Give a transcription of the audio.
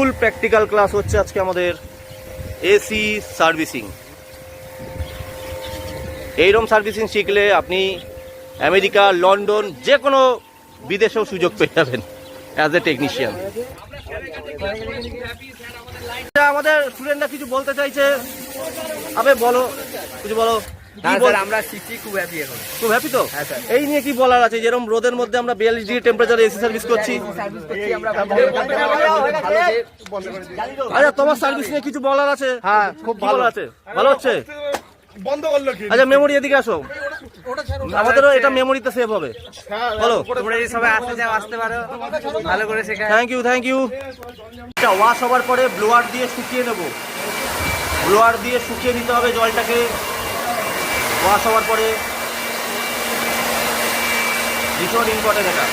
ফুল practical class হচ্ছে আজকে আমাদের এসি সার্ভিসিং। এইরকম সার্ভিসিং শিখলে আপনি আমেরিকা, লন্ডন, যে কোনো বিদেশেও সুযোগ পেয়ে যাবেন অ্যাজ এ টেকনিশিয়ান। আমাদের স্টুডেন্টরা কিছু বলতে চাইছে, আবে বলো, কিছু বলো। আমরা শিখছি, খুব হ্যাপি এখন। খুব হ্যাপি তো? এই নিয়ে কি বলার আছে? যেরকম রোদের মধ্যে আমরা 42 ডিগ্রি টেম্পারেচারে এসি সার্ভিস করছি। আচ্ছা, তোমার সার্ভিস নিয়ে কিছু বলার আছে? হ্যাঁ, খুব ভালো আছে, ভালো হচ্ছে। বন্ধ করলো কি? আচ্ছা, মেমোরি এদিকে আসো, আমাদেরও এটা মেমোরিতে সেভ হবে। বলো। তোমরা যদি সবাই আসতে চাও আসতে পারো, ভালো করে শেখায়। Thank you, thank you. এটা ওয়াশ হওয়ার পরে ব্লোয়ার দিয়ে শুকিয়ে নেব। ব্লোয়ার দিয়ে শুকিয়ে নিতে হবে জলটাকে। ওয়াশ হওয়ার পরে ভীষণ ইম্পর্টেন্ট এটা।